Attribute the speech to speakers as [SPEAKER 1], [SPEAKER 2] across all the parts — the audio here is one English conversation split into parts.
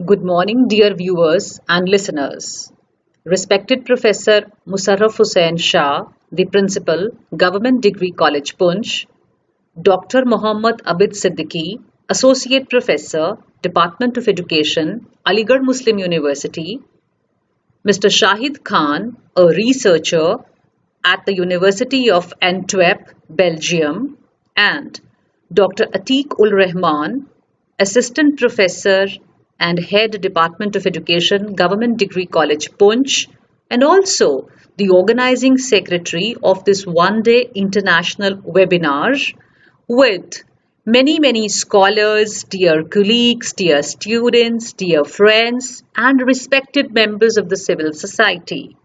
[SPEAKER 1] Good morning, dear viewers and listeners. Respected Professor Musarraf Hussain Shah, the Principal, Government Degree College Punch, Dr. Mohammad Abid Siddiqui, Associate Professor, Department of Education, Aligarh Muslim University, Mr. Shahid Khan, a researcher at the University of Antwerp, Belgium, and Dr. Atiq ul Rahman, Assistant Professor and Head Department of Education, Government Degree College Punch, and also the Organizing Secretary of this one-day international webinar with many scholars, dear colleagues, dear students, dear friends, and respected members of the civil society.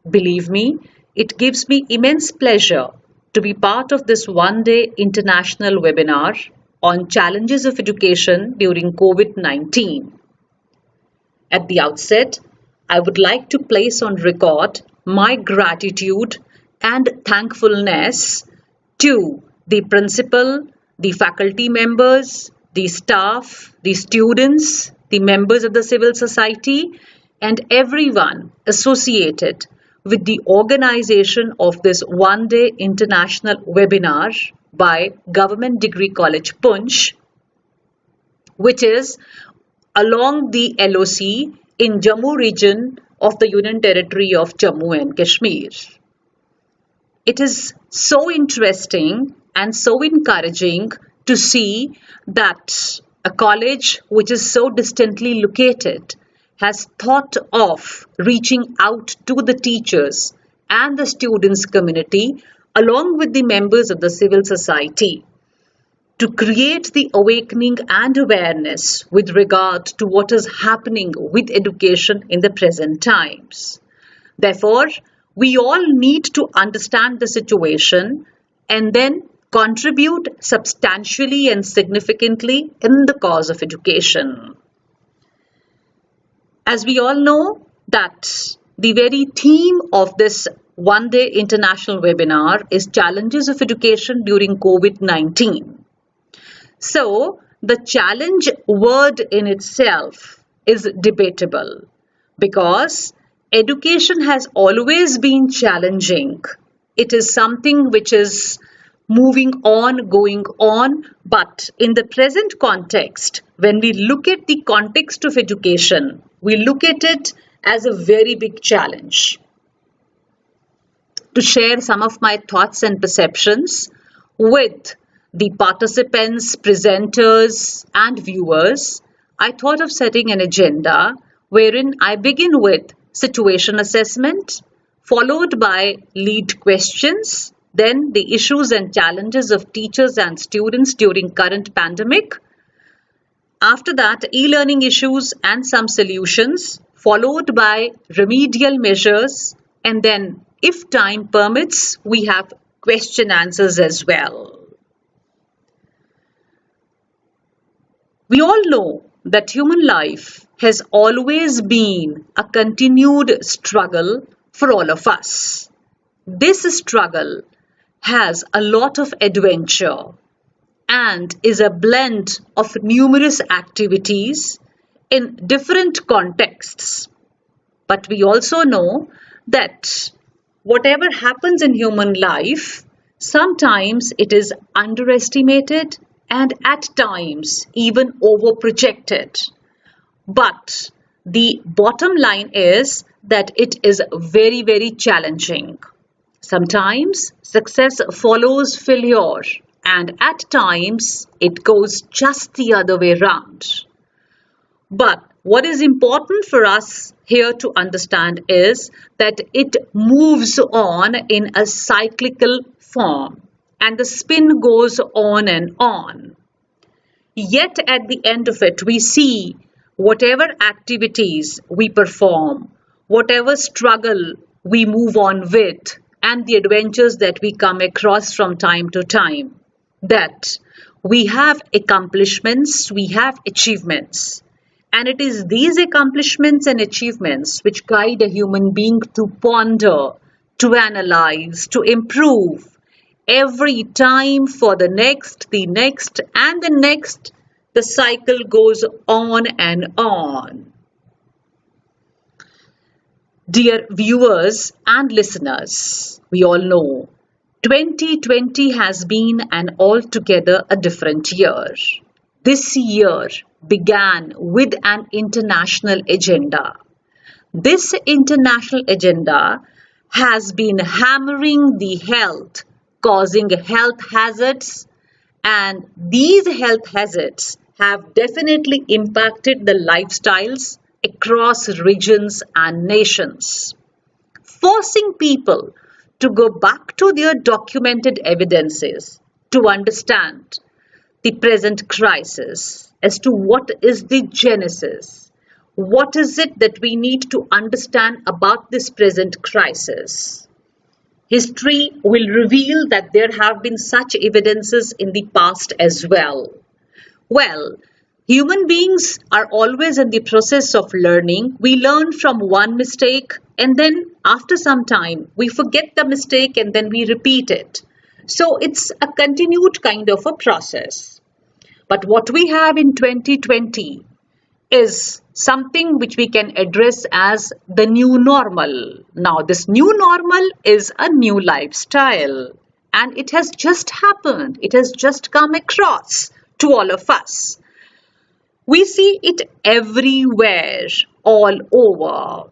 [SPEAKER 1] Believe me, it gives me immense pleasure to be part of this one-day international webinar on challenges of education during COVID-19. At the outset, I would like to place on record my gratitude and thankfulness to the principal, the faculty members, the staff, the students, the members of the civil society, and everyone associated with the organization of this one-day international webinar by Government Degree College Punch, which is along the LOC in Jammu region of the Union Territory of Jammu and Kashmir. It is so interesting and so encouraging to see that a college which is so distantly located has thought of reaching out to the teachers and the students community along with the members of the civil society to create the awakening and awareness with regard to what is happening with education in the present times. Therefore, we all need to understand the situation and then contribute substantially and significantly in the cause of education. As we all know that the very theme of this one-day international webinar is challenges of education during COVID-19. So, the challenge word in itself is debatable because education has always been challenging. It is something which is moving on, going on, but in the present context, when we look at the context of education, we look at it as a very big challenge. To share some of my thoughts and perceptions with the participants, presenters, and viewers, I thought of setting an agenda wherein I begin with situation assessment, followed by lead questions, then the issues and challenges of teachers and students during current pandemic. After that, e-learning issues and some solutions, followed by remedial measures, and then, if time permits, we have question answers as well. We all know that human life has always been a continued struggle for all of us. This struggle has a lot of adventure and is a blend of numerous activities in different contexts. But we also know that whatever happens in human life, sometimes it is underestimated and at times even overprojected. But the bottom line is that it is very challenging. Sometimes success follows failure, and at times it goes just the other way around. But what is important for us here to understand is that it moves on in a cyclical form and the spin goes on and on. Yet at the end of it, we see whatever activities we perform, whatever struggle we move on with, and the adventures that we come across from time to time, that we have accomplishments, we have achievements. And it is these accomplishments and achievements which guide a human being to ponder, to analyze, to improve every time for the next, and the next, The cycle goes on and on. Dear viewers and listeners, we all know 2020 has been an altogether a different year. This year began with an international agenda. This international agenda has been hammering the health, causing health hazards, and these health hazards have definitely impacted the lifestyles across regions and nations, forcing people to go back to their documented evidences to understand the present crisis as to what is the genesis. What is it that we need to understand about this present crisis? History will reveal that there have been such evidences in the past as well. Well, human beings are always in the process of learning. We learn from one mistake and then after some time we forget the mistake and then we repeat it. So it's a continued kind of a process. But what we have in 2020 is something which we can address as the new normal. Now, this new normal is a new lifestyle and it has just happened. It has just come across to all of us. We see it everywhere, all over.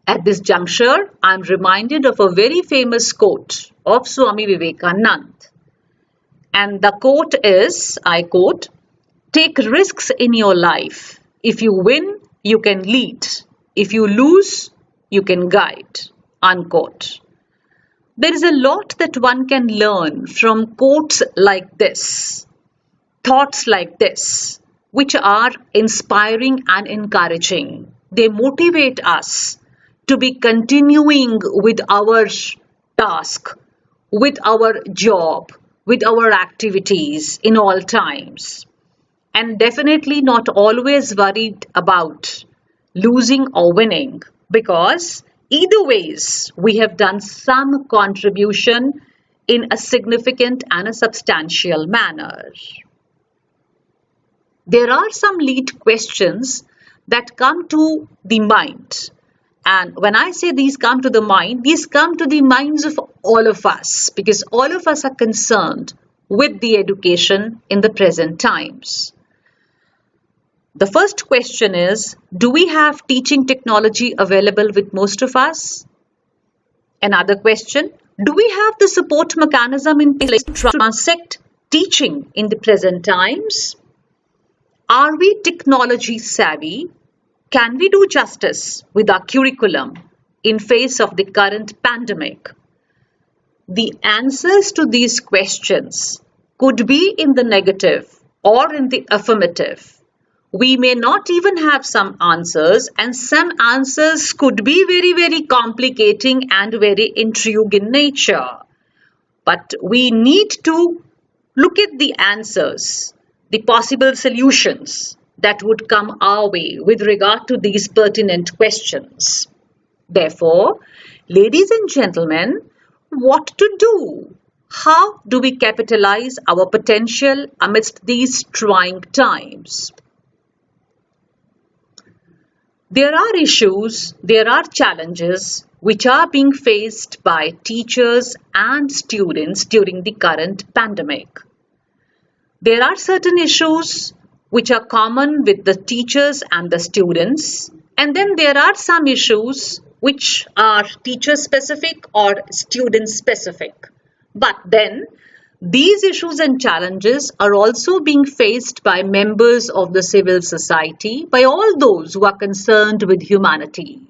[SPEAKER 1] At this juncture, I am reminded of a very famous quote of Swami Vivekananda. And the quote is, I quote, "Take risks in your life. If you win, you can lead. If you lose, you can guide." Unquote. There is a lot that one can learn from quotes like this, thoughts like this, which are inspiring and encouraging. They motivate us to be continuing with our task, with our job, with our activities in all times. And definitely not always worried about losing or winning, because either ways we have done some contribution in a significant and a substantial manner. There are some lead questions that come to the mind. And when I say these come to the mind, these come to the minds of all of us, because all of us are concerned with the education in the present times. The first question is, do we have teaching technology available with most of us? Another question, do we have the support mechanism in place to transect teaching in the present times? Are we technology savvy? Can we do justice with our curriculum in face of the current pandemic? The answers to these questions could be in the negative or in the affirmative. We may not even have some answers, and some answers could be very, very complicating and very intriguing in nature. But we need to look at the answers, the possible solutions that would come our way with regard to these pertinent questions. Therefore, ladies and gentlemen, what to do? How do we capitalize our potential amidst these trying times? There are issues, there are challenges which are being faced by teachers and students during the current pandemic. There are certain issues which are common with the teachers and the students, and then there are some issues which are teacher specific or student specific. But then these issues and challenges are also being faced by members of the civil society, by all those who are concerned with humanity.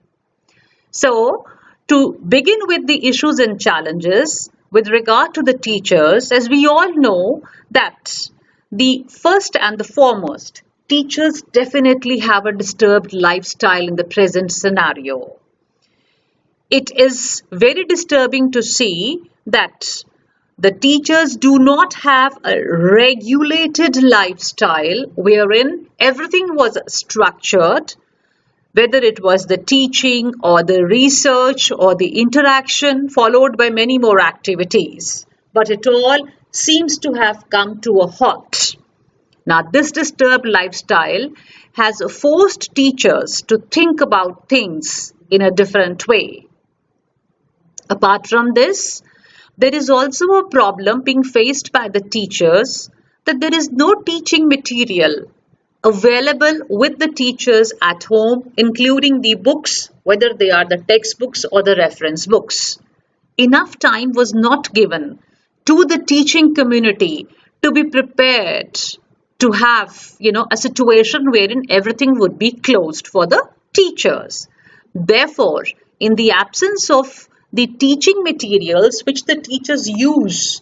[SPEAKER 1] So, to begin with the issues and challenges with regard to the teachers, as we all know that the first and the foremost, teachers definitely have a disturbed lifestyle in the present scenario. It is very disturbing to see that the teachers do not have a regulated lifestyle wherein everything was structured, whether it was the teaching or the research or the interaction followed by many more activities. But it all seems to have come to a halt. Now, this disturbed lifestyle has forced teachers to think about things in a different way. Apart from this, there is also a problem being faced by the teachers that there is no teaching material available with the teachers at home, including the books, whether they are the textbooks or the reference books. Enough time was not given to the teaching community to be prepared to have, a situation wherein everything would be closed for the teachers. Therefore, in the absence of the teaching materials which the teachers use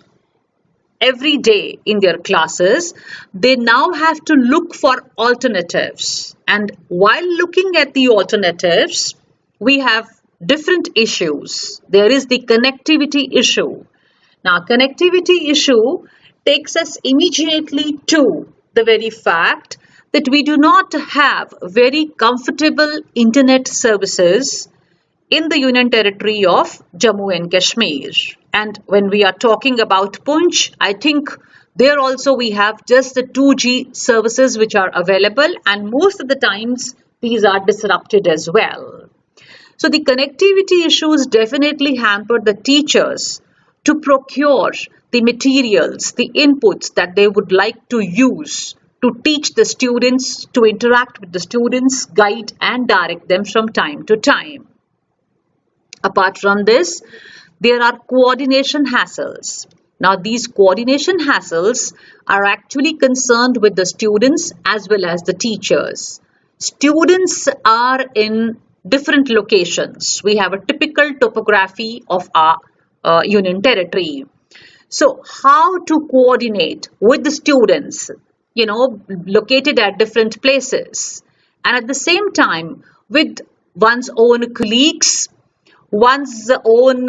[SPEAKER 1] every day in their classes, they now have to look for alternatives. And while looking at the alternatives, we have different issues. There is the connectivity issue. Now, connectivity issue takes us immediately to the very fact that we do not have very comfortable internet services in the Union Territory of Jammu and Kashmir. And when we are talking about Poonch, I think there also we have just the 2G services which are available, and most of the times these are disrupted as well. So the connectivity issues definitely hamper the teachers to procure the materials, the inputs that they would like to use to teach the students, to interact with the students, guide and direct them from time to time. Apart from this, there are coordination hassles. Now, these coordination hassles are actually concerned with the students as well as the teachers. Students are in different locations. We have a typical topography of our Union Territory. So, how to coordinate with the students, located at different places, and at the same time with one's own colleagues, one's own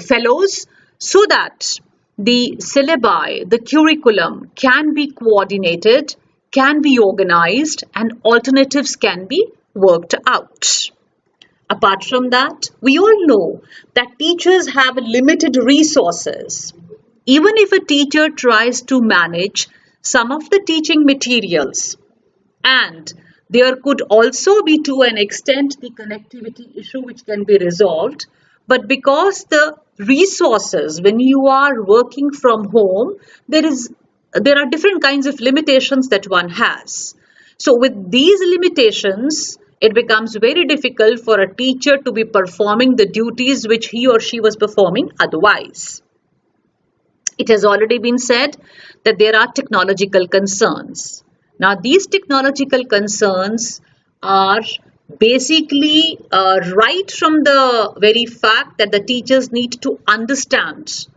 [SPEAKER 1] fellows, so that the syllabi, the curriculum can be coordinated, can be organized, and alternatives can be worked out. Apart from that, we all know that teachers have limited resources. Even if a teacher tries to manage some of the teaching materials, and there could also be to an extent the connectivity issue which can be resolved, but because the resources, when you are working from home, there are different kinds of limitations that one has. So with these limitations, it becomes very difficult for a teacher to be performing the duties which he or she was performing otherwise. It has already been said that there are technological concerns. Now, these technological concerns are basically right from the very fact that the teachers need to understand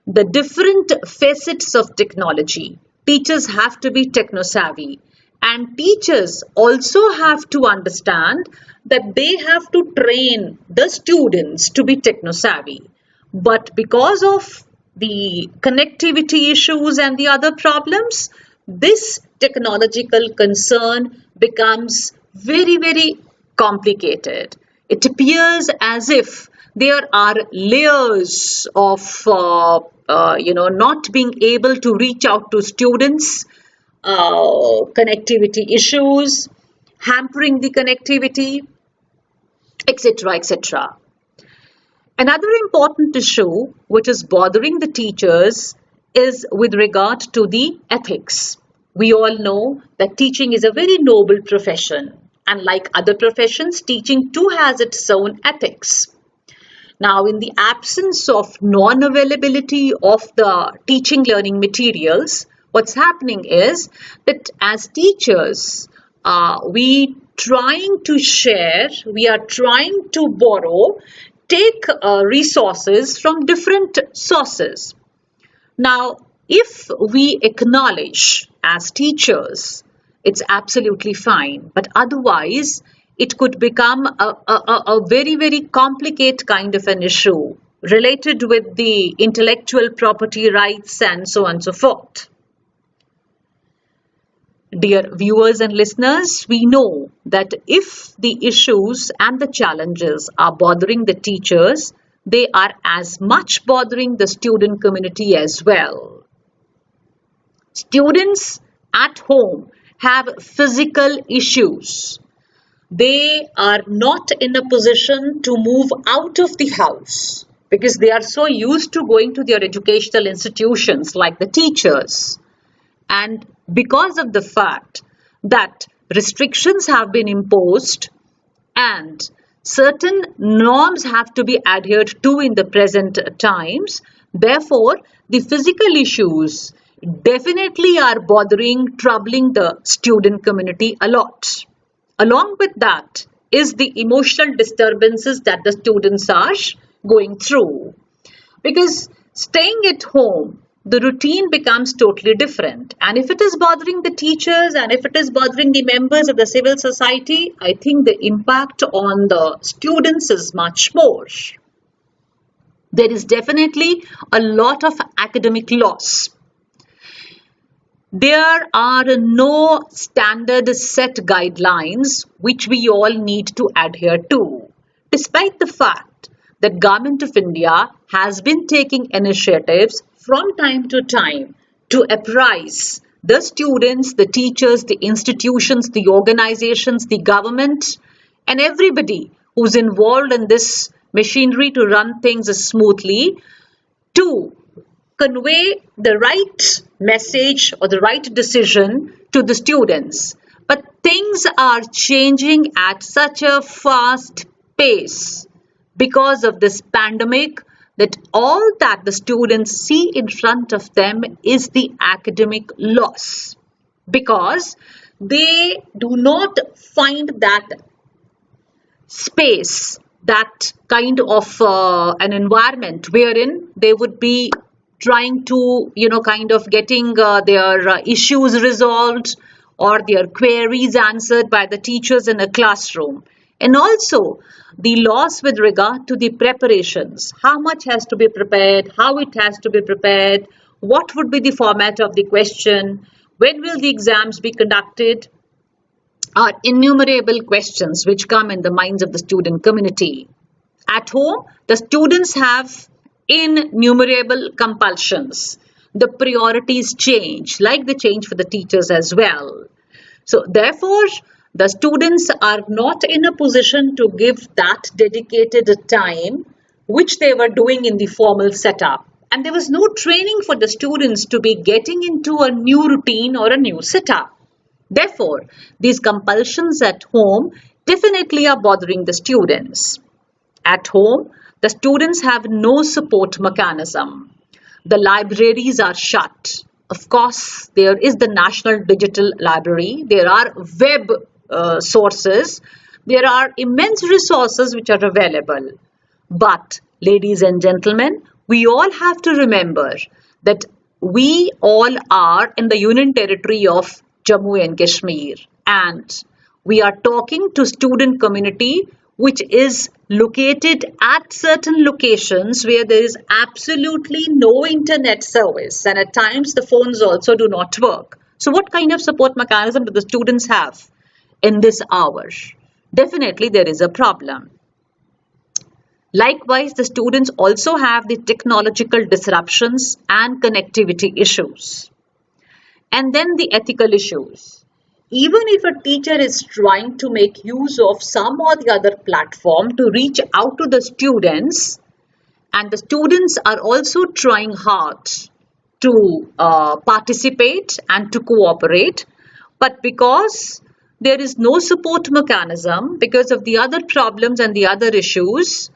[SPEAKER 1] the different facets of technology. Teachers have to be techno-savvy, and teachers also have to understand that they have to train the students to be techno-savvy. But because of the connectivity issues and the other problems, this technological concern becomes very, very complicated. It appears as if there are layers of, not being able to reach out to students, connectivity issues, hampering the connectivity, etc., etc. Another important issue which is bothering the teachers is with regard to the ethics. We all know that teaching is a very noble profession, and like other professions, teaching too has its own ethics. Now, in the absence of non-availability of the teaching learning materials, what's happening is that as teachers, we are trying to borrow, take resources from different sources. Now, if we acknowledge as teachers, it's absolutely fine. But otherwise, it could become a very, very complicated kind of an issue related with the intellectual property rights and so on and so forth. Dear viewers and listeners, we know that if the issues and the challenges are bothering the teachers, they are as much bothering the student community as well. Students at home have physical issues. They are not in a position to move out of the house because they are so used to going to their educational institutions like the teachers. And because of the fact that restrictions have been imposed and certain norms have to be adhered to in the present times, therefore, the physical issues definitely are bothering, troubling the student community a lot. Along with that is the emotional disturbances that the students are going through. Because staying at home, the routine becomes totally different. And if it is bothering the teachers and if it is bothering the members of the civil society, I think the impact on the students is much more. There is definitely a lot of academic loss. There are no standard set guidelines which we all need to adhere to, despite the fact that Government of India has been taking initiatives from time to time to apprise the students, the teachers, the institutions, the organizations, the government, and everybody who's involved in this machinery to run things smoothly to convey the right message or the right decision to the students. But things are changing at such a fast pace because of this pandemic that all that the students see in front of them is the academic loss, because they do not find that space, that kind of an environment wherein they would be trying to, kind of getting their issues resolved or their queries answered by the teachers in a classroom. And also the loss with regard to the preparations, how much has to be prepared, how it has to be prepared, what would be the format of the question, when will the exams be conducted, are innumerable questions which come in the minds of the student community. At home, the students have innumerable compulsions. The priorities change, like they change for the teachers as well. So therefore, the students are not in a position to give that dedicated time which they were doing in the formal setup. And there was no training for the students to be getting into a new routine or a new setup. Therefore, these compulsions at home definitely are bothering the students. At home, the students have no support mechanism. The libraries are shut. Of course, there is the National Digital Library. There are web sources. There are immense resources which are available. But, ladies and gentlemen, we all have to remember that we all are in the Union Territory of Jammu and Kashmir, and we are talking to student community which is located at certain locations where there is absolutely no internet service, and at times the phones also do not work. So what kind of support mechanism do the students have in this hour? Definitely there is a problem. Likewise, the students also have the technological disruptions and connectivity issues. And then the ethical issues. Even if a teacher is trying to make use of some or the other platform to reach out to the students, and the students are also trying hard to participate and to cooperate, but because there is no support mechanism, because of the other problems and the other issues,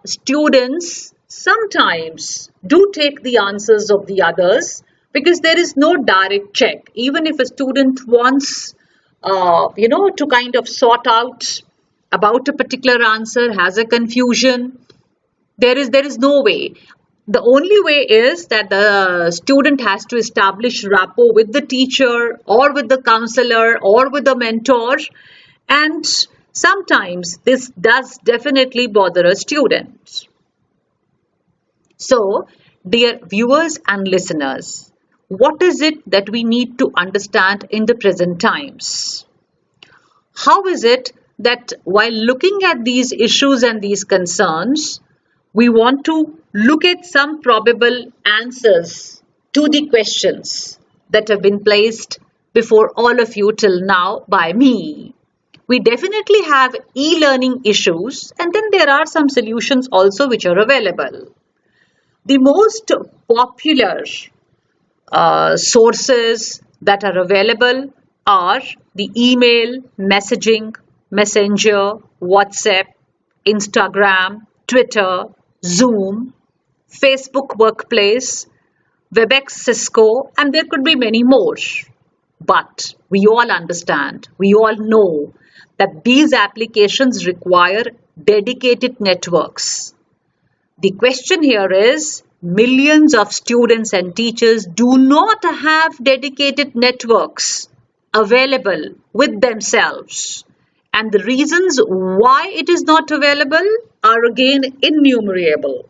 [SPEAKER 1] students sometimes do take the answers of the others because there is no direct check. Even if a student wants, to kind of sort out about a particular answer, has a confusion, there is no way. The only way is that the student has to establish rapport with the teacher or with the counselor or with the mentor, and sometimes this does definitely bother a student. So, dear viewers and listeners, what is it that we need to understand in the present times? How is it that while looking at these issues and these concerns, we want to look at some probable answers to the questions that have been placed before all of you till now by me. We definitely have e-learning issues, and then there are some solutions also which are available. The most popular sources that are available are the email, messaging, messenger, WhatsApp, Instagram, Twitter, Zoom, Facebook Workplace, WebEx, Cisco, and there could be many more. But we all understand, we all know that these applications require dedicated networks. The question here is, millions of students and teachers do not have dedicated networks available with themselves. And the reasons why it is not available are again innumerable.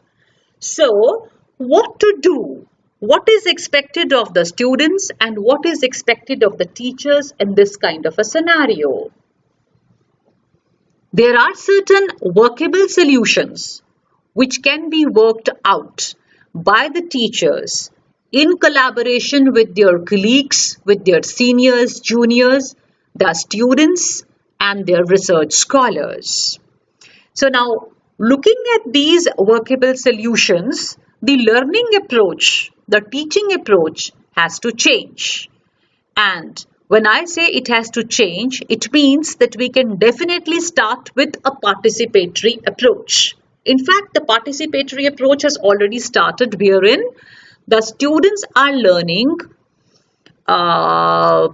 [SPEAKER 1] So, what to do? What is expected of the students and what is expected of the teachers in this kind of a scenario? There are certain workable solutions which can be worked out by the teachers in collaboration with their colleagues, with their seniors, juniors, the students, and their research scholars. So now, looking at these workable solutions, the learning approach, the teaching approach has to change. And when I say it has to change, it means that we can definitely start with a participatory approach. In fact, the participatory approach has already started, wherein the students are learning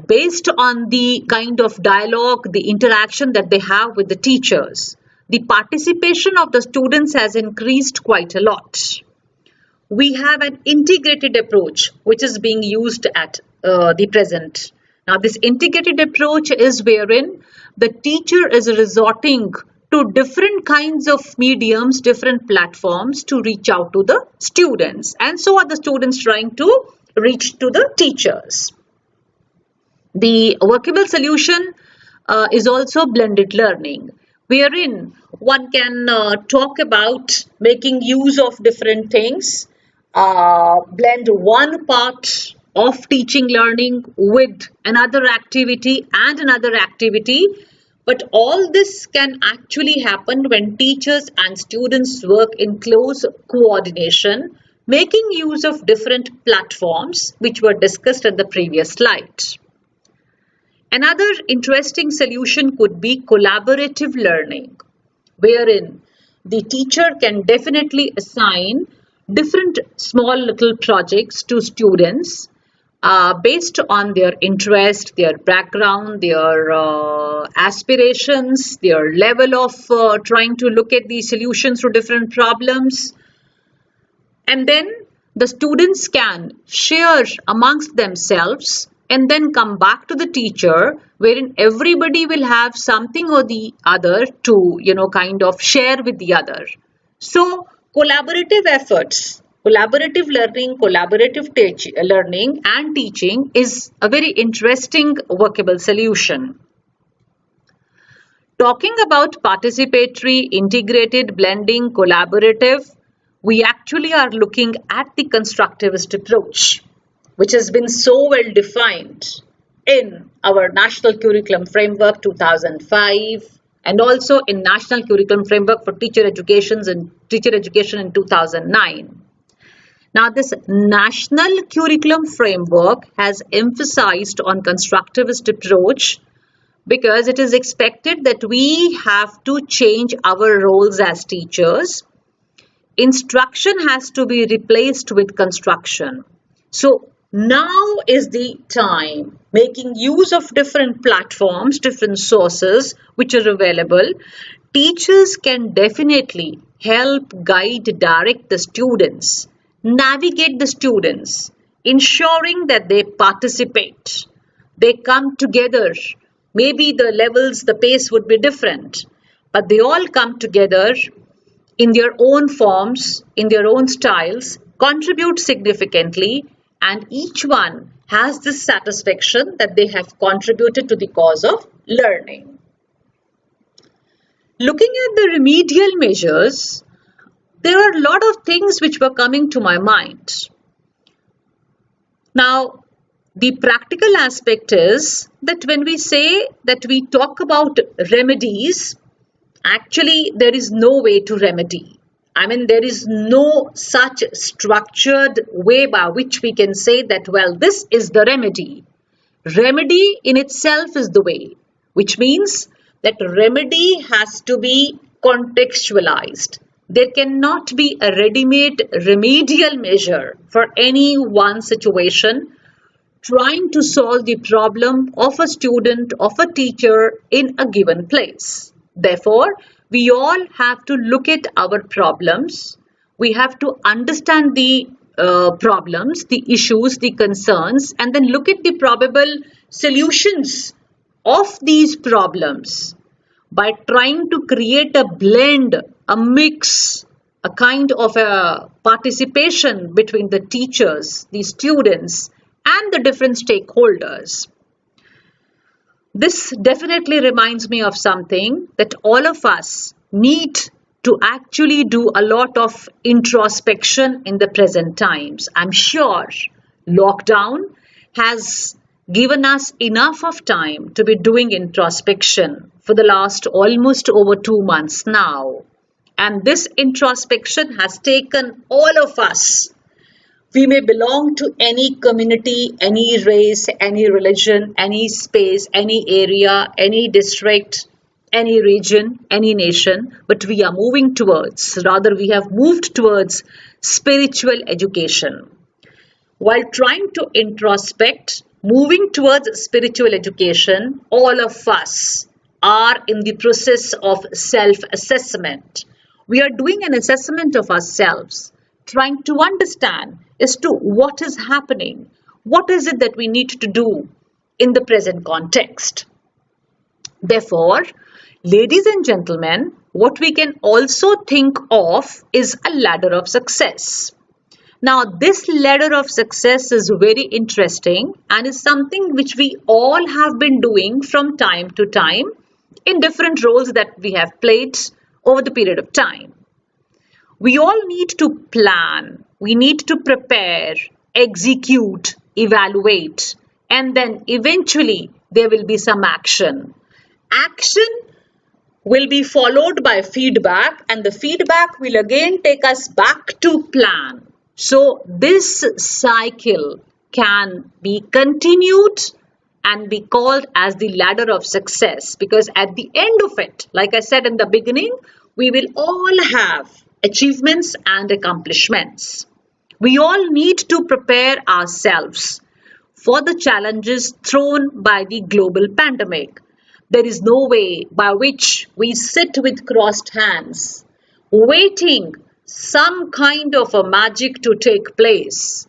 [SPEAKER 1] based on the kind of dialogue, the interaction that they have with the teachers. The participation of the students has increased quite a lot. We have an integrated approach which is being used at the present. Now, this integrated approach is wherein the teacher is resorting to different kinds of mediums, different platforms to reach out to the students. And so are the students trying to reach to the teachers. The workable solution is also blended learning, wherein one can talk about making use of different things, blend one part of teaching learning with another activity and another activity. But all this can actually happen when teachers and students work in close coordination, making use of different platforms which were discussed in the previous slide. Another interesting solution could be collaborative learning, wherein the teacher can definitely assign different small little projects to students based on their interest, their background, their aspirations, their level of trying to look at the solutions to different problems. And then the students can share amongst themselves and then come back to the teacher, wherein everybody will have something or the other to, kind of share with the other. So, collaborative efforts, collaborative learning, learning and teaching is a very interesting workable solution. Talking about participatory, integrated, blending, collaborative, we actually are looking at the constructivist approach, which has been so well defined in our National Curriculum Framework 2005 and also in National Curriculum Framework for Teacher Education in 2009. Now, this National Curriculum Framework has emphasized on constructivist approach because it is expected that we have to change our roles as teachers. Instruction has to be replaced with construction. So, now is the time, making use of different platforms, different sources which are available. Teachers can definitely help guide, direct the students, navigate the students, ensuring that they participate, they come together. Maybe the levels, the pace would be different, but they all come together in their own forms, in their own styles, contribute significantly, and each one has this satisfaction that they have contributed to the cause of learning. Looking at the remedial measures, there are a lot of things which were coming to my mind. Now, The practical aspect is that when we say that we talk about remedies, actually there is no way to remedy. I mean, there is no such structured way by which we can say that, well, this is the remedy. Remedy in itself is the way, which means that remedy has to be contextualized. There cannot be a ready-made remedial measure for any one situation trying to solve the problem of a student, of a teacher in a given place. Therefore, we all have to look at our problems. We have to understand the problems, the issues, the concerns, and then look at the probable solutions of these problems by trying to create a blend, a mix, a kind of a participation between the teachers, the students, and the different stakeholders. This definitely reminds me of something that all of us need to actually do a lot of introspection in the present times. I'm sure lockdown has given us enough of time to be doing introspection for the last almost over 2 months now. And this introspection has taken all of us. We may belong to any community, any race, any religion, any space, any area, any district, any region, any nation, but we are moving towards, rather we have moved towards spiritual education. While trying to introspect, moving towards spiritual education, all of us are in the process of self-assessment. We are doing an assessment of ourselves, trying to understand as to what is happening, what is it that we need to do in the present context. Therefore, ladies and gentlemen, what we can also think of is a ladder of success. Now, this ladder of success is very interesting and is something which we all have been doing from time to time in different roles that we have played over the period of time. We all need to plan, we need to prepare, execute, evaluate, and then eventually there will be some action. Action will be followed by feedback, and the feedback will again take us back to plan. So this cycle can be continued and be called as the ladder of success, because at the end of it, like I said in the beginning, we will all have achievements and accomplishments. We all need to prepare ourselves for the challenges thrown by the global pandemic. There is no way by which we sit with crossed hands, waiting some kind of a magic to take place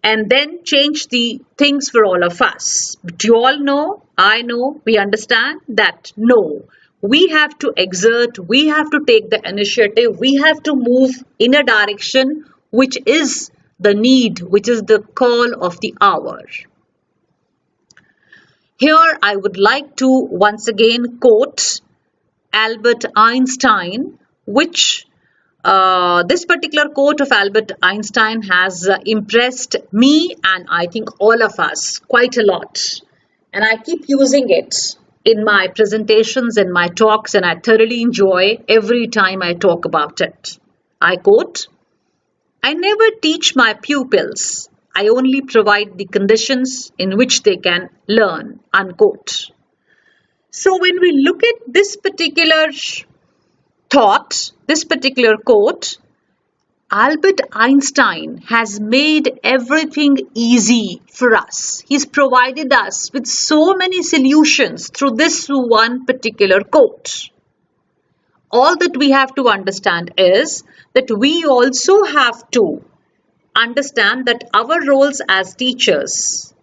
[SPEAKER 1] and then change the things for all of us. But you all know, I know, we understand that no. We have to exert, we have to take the initiative, we have to move in a direction which is the need, which is the call of the hour. Here I would like to once again quote Albert Einstein, which this particular quote of Albert Einstein has impressed me and I think all of us quite a lot. And I keep using it in my presentations and my talks, and I thoroughly enjoy every time I talk about it. I quote, "I never teach my pupils. I only provide the conditions in which they can learn," unquote. So when we look at this particular thought, this particular quote, Albert Einstein has made everything easy for us. He's provided us with so many solutions through this one particular quote. All that we have to understand is that we also have to understand that our roles as teachers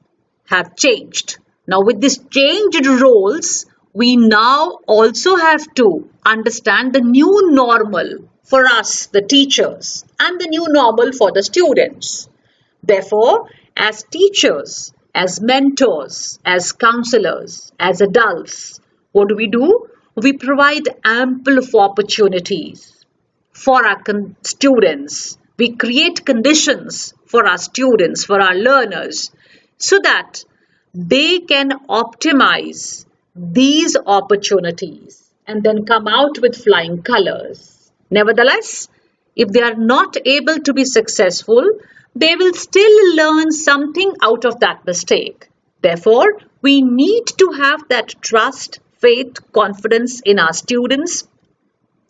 [SPEAKER 1] have changed. Now, with these changed roles, we now also have to understand the new normal for us, the teachers, and the new normal for the students. Therefore, as teachers, as mentors, as counselors, as adults, what do? We provide ample of opportunities for our students. We create conditions for our students, for our learners, so that they can optimize these opportunities and then come out with flying colors. Nevertheless, if they are not able to be successful, they will still learn something out of that mistake. Therefore, we need to have that trust, faith, confidence in our students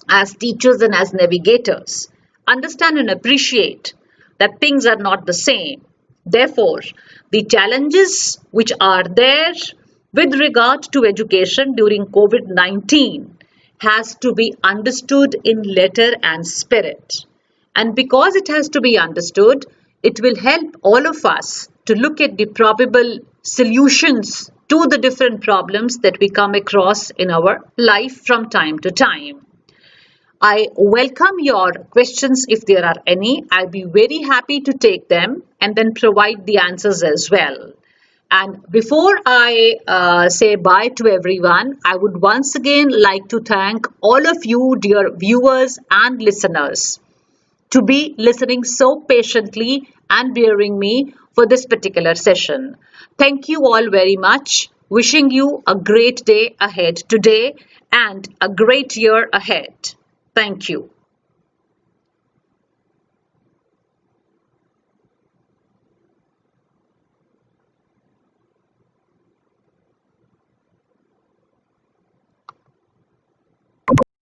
[SPEAKER 1] as teachers and as navigators. Understand and appreciate that things are not the same. Therefore, the challenges which are there with regard to education during COVID 19 has to be understood in letter and spirit. And because it has to be understood, it will help all of us to look at the probable solutions to the different problems that we come across in our life from time to time. I welcome your questions if there are any. I'll be very happy to take them and then provide the answers as well. And before I say bye to everyone, I would once again like to thank all of you, dear viewers and listeners, to be listening so patiently and bearing me for this particular session. Thank you all very much. Wishing you a great day ahead today and a great year ahead. Thank you.